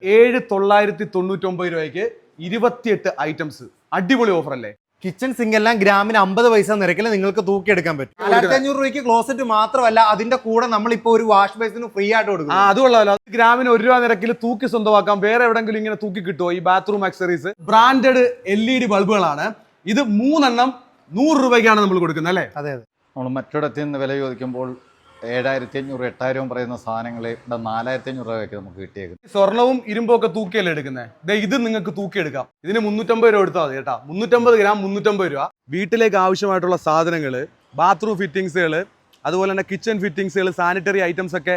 7,999 രൂപയ്ക്ക് 28 ഐറ്റംസ്. അടിപൊളി ഓഫർ അല്ലേ? കിച്ചൺ സിങ്ക് എല്ലാം ഗ്രാമിന് 50 പൈസ നിരക്കിൽ നിങ്ങൾക്ക് തൂക്കിയെടുക്കാൻ പറ്റും. 4500 രൂപയ്ക്ക് ക്ലോസറ്റ് മാത്രമല്ല, അതിന്റെ കൂടെ നമ്മൾ ഇപ്പോൾ ഒരു വാഷ് ബേസിന് ഫ്രീ ആയിട്ട് കൊടുക്കും. അതുകൊള്ളാലോ. ഗ്രാമിന് 1 രൂപ നിരക്കിൽ തൂക്കി സ്വന്തമാക്കാം. വേറെ എവിടെങ്കിലും ഇങ്ങനെ തൂക്കി കിട്ടുമോ ഈ ബാത്റൂം ആക്സറീസ്? ബ്രാൻഡഡ് LED ബൾബുകളാണ് ഇത്. 3 എണ്ണം 100 രൂപയ്ക്കാണ് നമ്മൾ കൊടുക്കുന്നത് അല്ലേ? അതെ അതെ. നമ്മൾ മറ്റിടത്തിൽ നിന്ന് വില ചോദിക്കുമ്പോൾ 7500 8000 പറയുന്ന സാധനങ്ങൾ ഇവിടെ 4500 രൂപയ്ക്ക് നമുക്ക് കിട്ടിയേക്കും. സ്വർണവും ഇരുമ്പും ഒക്കെ തൂക്കിയല്ലേ എടുക്കുന്നത്? ഇത് നിങ്ങൾക്ക് തൂക്കിയെടുക്കാം. ഇതിന് 350 രൂപ എടുത്താൽ മതി കേട്ടോ. 350 ഗ്രാം 350 രൂപ. വീട്ടിലേക്ക് ആവശ്യമായിട്ടുള്ള സാധനങ്ങൾ, ബാത്റൂം ഫിറ്റിംഗ്സുകൾ, അതുപോലെ തന്നെ കിച്ചൺ ഫിറ്റിംഗ്സുകൾ, സാനിറ്ററി ഐറ്റംസ് ഒക്കെ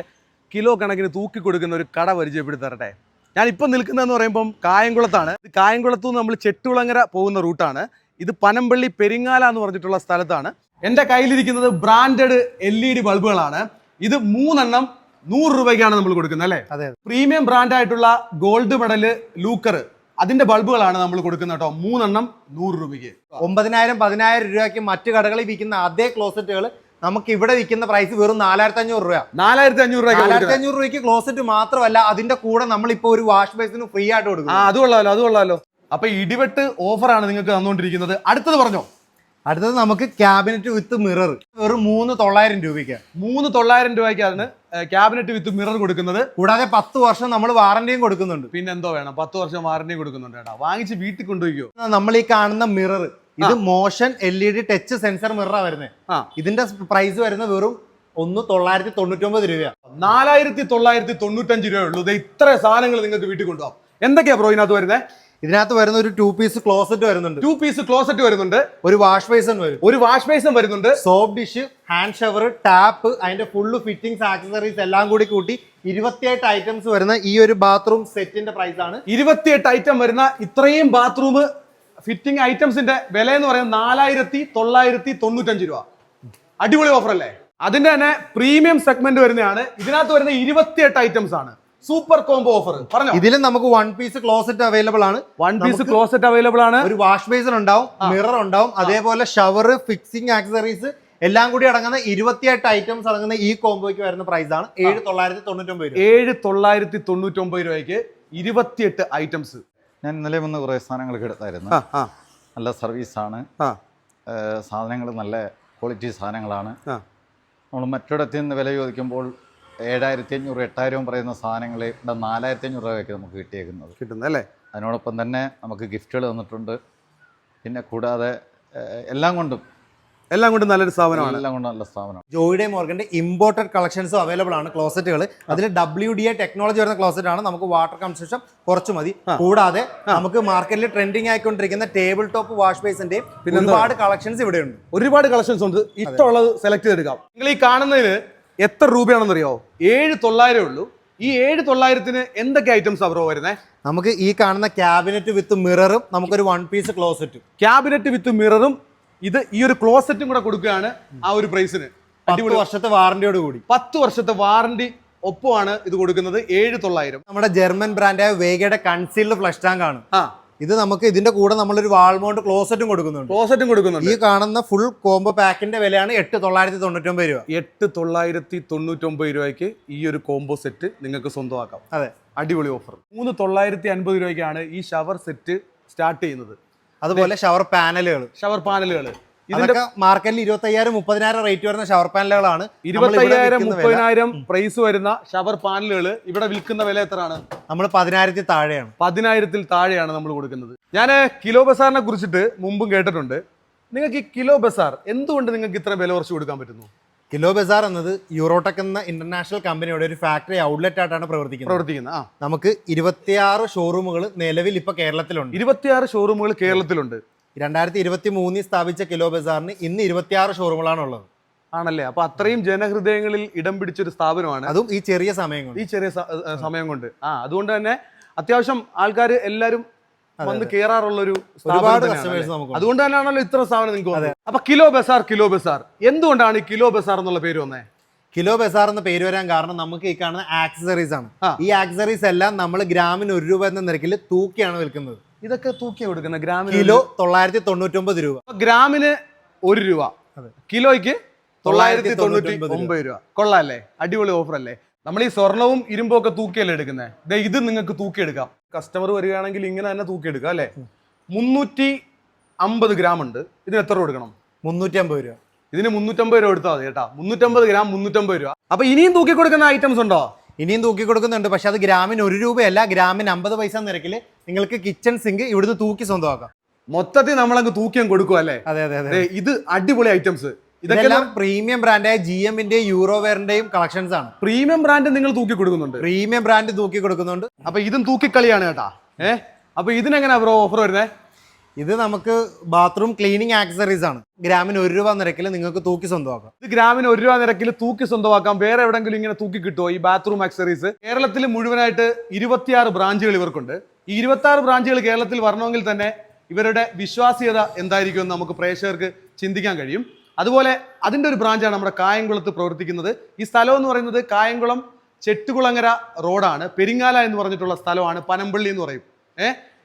കിലോ കണക്കിന് തൂക്കി കൊടുക്കുന്ന ഒരു കട പരിചയപ്പെടുത്തരട്ടെ. ഞാനിപ്പം നിൽക്കുന്നതെന്ന് പറയുമ്പം കായംകുളത്താണ്. കായംകുളത്തു നിന്ന് നമ്മൾ ചെട്ടുകുളങ്ങര പോകുന്ന റൂട്ടാണ്. ഇത് പനമ്പള്ളി പെരിങ്ങാല എന്ന് പറഞ്ഞിട്ടുള്ള സ്ഥലത്താണ്. എൻ്റെ കയ്യിലിരിക്കുന്നത് ബ്രാൻഡഡ് LED ബൾബുകളാണ്. ഇത് 3 എണ്ണം 100 രൂപയ്ക്കാണ് നമ്മൾ കൊടുക്കുന്നത് അല്ലേ? അതെ. പ്രീമിയം ബ്രാൻഡായിട്ടുള്ള ഗോൾഡ് മെഡൽ ലൂക്കർ അതിന്റെ ബൾബുകളാണ് നമ്മൾ കൊടുക്കുന്നത് കേട്ടോ. 3 എണ്ണം 100 രൂപയ്ക്ക്. 9000-10000 രൂപയ്ക്ക് മറ്റു കടകളിൽ വിൽക്കുന്ന അതേ ക്ലോസറ്റുകൾ നമുക്ക് ഇവിടെ വിൽക്കുന്ന പ്രൈസ് വെറും 4500 രൂപ. 4500 രൂപയ്ക്ക് ക്ലോസറ്റ് മാത്രമല്ല, അതിന്റെ കൂടെ നമ്മൾ ഇപ്പോൾ ഒരു വാഷ് ബേസിന് ഫ്രീ ആയിട്ട് കൊടുക്കും. അത് കൊള്ളാലോ. അപ്പൊ ഇടിവെട്ട് ഓഫറാണ് നിങ്ങൾക്ക് തന്നുകൊണ്ടിരിക്കുന്നത്. അടുത്തത് പറഞ്ഞോ. അടുത്തത് നമുക്ക് ക്യാബിനറ്റ് വിത്ത് മിറർ വെറും 3,900 രൂപയ്ക്ക്. 3,900 രൂപയ്ക്കാണ് ക്യാബിനറ്റ് വിത്ത് മിറർ കൊടുക്കുന്നത്. കൂടാതെ 10 വർഷം നമ്മൾ വാറന്റിയും കൊടുക്കുന്നുണ്ട്. പിന്നെ എന്തോ വേണം, 10 വർഷം വാറന്റിയും കൊടുക്കുന്നുണ്ട് കേട്ടോ. വാങ്ങിച്ച് വീട്ടിൽ കൊണ്ടുപോയിക്കോ. നമ്മൾ ഈ കാണുന്ന മിറർ ഇത് മോഷൻ LED ടച്ച് സെൻസർ മിററാണ് വരുന്നത്. ഇതിന്റെ പ്രൈസ് വരുന്നത് വെറും 1,999 രൂപ. 4,995 രൂപ ഉള്ളൂ. ഇത്ര സാധനങ്ങൾ നിങ്ങൾക്ക് വീട്ടിൽ കൊണ്ടുപോകാം. എന്തൊക്കെയാ ബ്രോ ഇതിനകത്ത് വരുന്നത്? ഇതിനകത്ത് വരുന്ന ഒരു 2 പീസ് ക്ലോസറ്റ് വരുന്നുണ്ട്. 2 പീസ് ക്ലോസറ്റ് വരുന്നുണ്ട്. ഒരു വാഷ് ബേസിൻ വരുന്നുണ്ട്. Soap dish, hand shower, tap, അതിന്റെ ഫുള്ള് ഫിറ്റിംഗ്സ്, ആക്സസറീസ് എല്ലാം കൂടി കൂട്ടി 28 ഐറ്റംസ് വരുന്ന ഈ ഒരു ബാത്റൂം സെറ്റിന്റെ പ്രൈസ് ആണ്. 28 ഐറ്റം വരുന്ന ഇത്രയും ബാത്റൂം ഫിറ്റിംഗ് ഐറ്റംസിന്റെ വില എന്ന് പറയുന്നത് 4,995 രൂപ. അടിപൊളി ഓഫർ അല്ലേ? അതിന്റെ തന്നെ പ്രീമിയം സെഗ്മെന്റ് വരുന്നതാണ്. ഇതിനകത്ത് വരുന്ന 28 ഐറ്റംസ് ആണ്. Super combo offer. പറഞ്ഞോ. ഇതിലും നമുക്ക് 1 പീസ് ക്ലോസറ്റ് അവൈലബിൾ ആണ്. 1 പീസ് ക്ലോസറ്റ് അവൈലബിൾ ആണ്. ഒരു വാഷ് ബേസിൻ ഉണ്ടാവും, മിറർ ഉണ്ടാവും, അതേപോലെ ഷവർ, ഫിക്സിംഗ് ആക്സസറീസ് എല്ലാം കൂടി അടങ്ങുന്ന 28 ഐറ്റംസ് അടങ്ങുന്ന ഈ കോംബോയ്ക്ക് വരുന്ന പ്രൈസ് ആണ് 7,999 രൂപ. 7,999 രൂപയ്ക്ക് 28 ഐറ്റംസ്. ഞാൻ ഇന്നലെ വന്ന് കുറേ സാധനങ്ങളൊക്കെ എടുത്തായിരുന്നു. നല്ല സർവീസാണ്. സാധനങ്ങൾ നല്ല ക്വാളിറ്റി സാധനങ്ങളാണ്. നമ്മൾ മറ്റിടത്തിൽ നിന്ന് വില ചോദിക്കുമ്പോൾ 7500 8000 പറയുന്ന സാധനങ്ങൾ ഇവിടെ 4500 രൂപയ്ക്ക് നമുക്ക് കിട്ടുന്നത് അല്ലേ? അതിനോടൊപ്പം തന്നെ നമുക്ക് ഗിഫ്റ്റുകൾ തന്നിട്ടുണ്ട്. പിന്നെ കൂടാതെ എല്ലാം കൊണ്ടും നല്ലൊരു സ്ഥാപനമാണ്. നല്ല സ്ഥാപനം. ജോയിഡേ മോർഗന്റെ ഇമ്പോർട്ടഡ് കളക്ഷൻസും അവൈലബിൾ ആണ് ക്ലോസറ്റുകൾ. അതിൽ WDA ടെക്നോളജി വരുന്ന ക്ലോസറ്റ് ആണ്. നമുക്ക് വാട്ടർ കൺസപ്ഷൻ കുറച്ച് മതി. കൂടാതെ നമുക്ക് മാർക്കറ്റിൽ ട്രെൻഡിങ് ആയിക്കൊണ്ടിരിക്കുന്ന ടേബിൾ ടോപ്പ് വാഷ് ബേസിന്റെ ഒരുപാട് കളക്ഷൻസ് ഇവിടെ ഉണ്ട്. ഒരുപാട് കളക്ഷൻസ് ഉണ്ട്. ഇഷ്ടമുള്ളത് സെലക്ട് ചെയ്തെടുക്കാം. നിങ്ങൾ ഈ കാണുന്നതിന് എത്ര രൂപയാണെന്നറിയോ? 7,900 ഉള്ളൂ. ഈ 7,900-ന് എന്തൊക്കെ ഐറ്റംസ് ബ്രോ വരുന്നത്? നമുക്ക് ഈ കാണുന്ന ക്യാബിനറ്റ് വിത്ത് മിററും നമുക്കൊരു 1 പീസ് ക്ലോസറ്റും. ക്യാബിനറ്റ് വിത്ത് മിററും ഇത് ഈ ഒരു ക്ലോസറ്റും കൂടെ കൊടുക്കുകയാണ് ആ ഒരു പ്രൈസിന്. 10 വർഷത്തെ വാറന്റിയോട് കൂടി. 10 വർഷത്തെ വാറന്റി ഒപ്പമാണ് ഇത് കൊടുക്കുന്നത്. 7,900. നമ്മുടെ ജർമ്മൻ ബ്രാൻഡായ വേഗയുടെ കൺസീൽഡ് ഫ്ലഷ് ടാങ്ക് ആണ്. ഇത് നമുക്ക് ഇതിന്റെ കൂടെ നമ്മളൊരു വാൾ മൗണ്ട് ക്ലോസറ്റും കൊടുക്കുന്നുണ്ട്. ഈ കാണുന്ന ഫുൾ കോംബോ പാക്കിന്റെ വിലയാണ് 8,999 രൂപ. 8,999 രൂപയ്ക്ക് ഈ ഒരു കോംബോ സെറ്റ് നിങ്ങൾക്ക് സ്വന്തമാക്കാം. അതെ, അടിപൊളി ഓഫർ. 3,950 രൂപയ്ക്കാണ് ഈ ഷവർ സെറ്റ് സ്റ്റാർട്ട് ചെയ്യുന്നത്. അതുപോലെ ഷവർ പാനലുകൾ ഇതിന്റെ മാർക്കറ്റിൽ 25,000-30,000 റേറ്റ് വരുന്ന ഷവർ പാനലുകളാണ്. 25,000-30,000 പ്രൈസ് വരുന്ന ഷവർ പാനലുകൾ ഇവിടെ വിൽക്കുന്ന വില എത്രയാണ്? നമ്മൾ 10,000 താഴെയാണ്. 10,000 താഴെയാണ് നമ്മൾ കൊടുക്കുന്നത്. ഞാൻ കിലോ ബസാറിനെ കുറിച്ചിട്ട് മുമ്പും കേട്ടിട്ടുണ്ട്. നിങ്ങൾക്ക് ഈ കിലോ ബസാർ എന്തുകൊണ്ട് നിങ്ങൾക്ക് ഇത്ര വില കുറച്ച് കൊടുക്കാൻ പറ്റുന്നു? കിലോ ബസാർ എന്നത് യൂറോടെക് എന്ന ഇന്റർനാഷണൽ കമ്പനിയുടെ ഒരു ഫാക്ടറി ഔട്ട്ലെറ്റ് ആയിട്ടാണ് പ്രവർത്തിക്കുന്നത്. നമുക്ക് 26 ഷോറൂമുകൾ നിലവിൽ ഇപ്പൊ കേരളത്തിലുണ്ട്. 26 ഷോറൂമുകൾ കേരളത്തിലുണ്ട്. 2023 സ്ഥാപിച്ച കിലോ ബസാറിന് ഇന്ന് 26 ഷോറൂമുകളാണ് ഉള്ളത്. ആണല്ലേ? അപ്പൊ അത്രയും ജനഹൃദയങ്ങളിൽ ഇടം പിടിച്ചൊരു സ്ഥാപനമാണ്. അതും ഈ ചെറിയ സമയം കൊണ്ട്. അതുകൊണ്ട് തന്നെ അത്യാവശ്യം ആൾക്കാർ എല്ലാവരും വന്ന് കേറാറുള്ളൊരു അതുകൊണ്ട് തന്നെയാണല്ലോ ഇത്ര സ്ഥാപനം നിങ്ങൾക്ക്. അപ്പൊ കിലോ ബസാർ എന്തുകൊണ്ടാണ് ഈ കിലോ ബസാർ എന്നുള്ള പേര് വന്നേ? കിലോ ബസാർ എന്ന പേര് വരാൻ കാരണം നമുക്ക് ഈ കാണുന്ന ആക്സസറീസ് ആണ്. ഈ ആക്സസറീസ് എല്ലാം നമ്മൾ ഗ്രാമിന് 1 രൂപ എന്ന നിരക്കിൽ തൂക്കിയാണ് വിൽക്കുന്നത്. ഇതൊക്കെ തൂക്കിയാണ് കൊടുക്കുന്നത്. ഗ്രാമിന് കിലോ 999 രൂപ. ഗ്രാമിന് 1 രൂപ, കിലോയ്ക്ക് 999 രൂപ. കൊള്ളാല്ലേ? അടിപൊളി ഓഫർ അല്ലേ? നമ്മൾ ഈ സ്വർണവും ഇരുമ്പും ഒക്കെ തൂക്കിയല്ലേ എടുക്കുന്നത്. ഇത് നിങ്ങൾക്ക് തൂക്കിയെടുക്കാം. കസ്റ്റമർ വരികയാണെങ്കിൽ ഇങ്ങനെ തന്നെ തൂക്കിയെടുക്കാം അല്ലേ. 350 ഗ്രാം ഉണ്ട്. ഇതിന് എത്ര രൂപ കൊടുക്കണം? 350 രൂപ. ഇതിന് 350 രൂപ എടുത്താൽ മതി കേട്ടാ. 350 ഗ്രാം 350 രൂപ. അപ്പൊ ഇനിയും തൂക്കി കൊടുക്കുന്ന ഐറ്റംസ് ഉണ്ടോ? ഇനിയും തൂക്കി കൊടുക്കുന്നുണ്ട്. പക്ഷെ അത് ഗ്രാമിന് 1 രൂപയല്ല, ഗ്രാമിന് 50 പൈസ നിരക്കിൽ നിങ്ങൾക്ക് കിച്ചൺ സിങ്ക് ഇവിടുന്ന് തൂക്കി സ്വന്തമാക്കാം. മൊത്തത്തിൽ നമ്മളങ്ങ് തൂക്കിയും കൊടുക്കും അല്ലേ. അതെ അതെ അതെ. ഇത് അടിപൊളി ഐറ്റംസ്. ഇതെല്ലാം പ്രീമിയം ബ്രാൻഡായ GMന്റെയും യൂറോവെയറിന്റെയും കളക്ഷൻസ് ആണ്. പ്രീമിയം ബ്രാൻഡ് നിങ്ങൾ തൂക്കി കൊടുക്കുന്നുണ്ട്. പ്രീമിയം ബ്രാൻഡ് തൂക്കി കൊടുക്കുന്നുണ്ട്. അപ്പൊ ഇതും തൂക്കിക്കളിയാണ് കേട്ടാ. അപ്പൊ ഇതിനെങ്ങനെ ബ്രോ ഓഫർ വരുന്നേ? ഇത് നമുക്ക് ബാത്റൂം ക്ലീനിങ് ആക്സസറീസ് ആണ്. ഗ്രാമിന് 1 രൂപ നിരക്കിൽ നിങ്ങൾക്ക് തൂക്കി സ്വന്തമാക്കാം. ഇത് ഗ്രാമിന് 1 രൂപ നിരക്കിൽ തൂക്കി സ്വന്തമാക്കാം. വേറെ എവിടെങ്കിലും ഇങ്ങനെ തൂക്കി കിട്ടുമോ ഈ ബാത്റൂം ആക്സസറീസ്? കേരളത്തിൽ മുഴുവനായിട്ട് 26 ബ്രാഞ്ചുകൾ ഇവർക്കുണ്ട്. ഈ 26 ബ്രാഞ്ചുകൾ കേരളത്തിൽ വരണമെങ്കിൽ തന്നെ ഇവരുടെ വിശ്വാസ്യത എന്തായിരിക്കും എന്ന് നമുക്ക് പ്രേക്ഷകർക്ക് ചിന്തിക്കാൻ കഴിയും. അതുപോലെ അതിൻ്റെ ഒരു ബ്രാഞ്ചാണ് നമ്മുടെ കായംകുളത്ത് പ്രവർത്തിക്കുന്നത്. ഈ സ്ഥലം എന്ന് പറയുന്നത് കായംകുളം ചെട്ടുകുളങ്ങര റോഡാണ്. പെരിങ്ങാല എന്ന് പറഞ്ഞിട്ടുള്ള സ്ഥലമാണ്. പനമ്പള്ളി എന്ന് പറയും.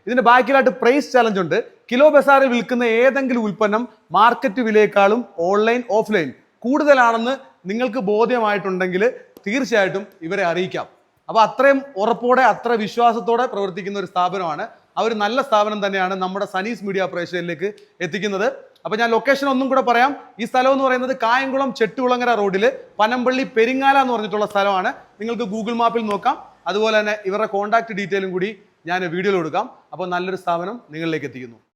ഇതിന്റെ ബാക്കിലായിട്ട് പ്രൈസ് ചലഞ്ച് ഉണ്ട്. കിലോ ബസാറിൽ വിൽക്കുന്ന ഏതെങ്കിലും ഉൽപ്പന്നം മാർക്കറ്റ് വിലയേക്കാളും ഓൺലൈൻ ഓഫ്ലൈൻ കൂടുതലാണെന്ന് നിങ്ങൾക്ക് ബോധ്യമായിട്ടുണ്ടെങ്കിൽ തീർച്ചയായിട്ടും ഇവരെ അറിയിക്കാം. അപ്പോൾ അത്രയും ഉറപ്പോടെ അത്ര വിശ്വാസത്തോടെ പ്രവർത്തിക്കുന്ന ഒരു സ്ഥാപനമാണ്. ആ ഒരു നല്ല സ്ഥാപനം തന്നെയാണ് നമ്മുടെ സനീസ് മീഡിയ പ്രേക്ഷകരിലേക്ക് എത്തിക്കുന്നത്. അപ്പോൾ ഞാൻ ലൊക്കേഷൻ ഒന്നും കൂടെ പറയാം. ഈ സ്ഥലം എന്ന് പറയുന്നത് കായംകുളം ചെട്ടുകുളങ്ങര റോഡിൽ പനമ്പള്ളി പെരിങ്ങാല എന്ന് പറഞ്ഞിട്ടുള്ള സ്ഥലമാണ്. നിങ്ങൾക്ക് ഗൂഗിൾ മാപ്പിൽ നോക്കാം. അതുപോലെ തന്നെ ഇവരുടെ കോൺടാക്ട് ഡീറ്റെയിലും കൂടി ഞാൻ വീഡിയോയിൽ കൊടുക്കാം. അപ്പോൾ നല്ലൊരു സ്ഥാപനം നിങ്ങളിലേക്ക് എത്തിക്കുന്നു.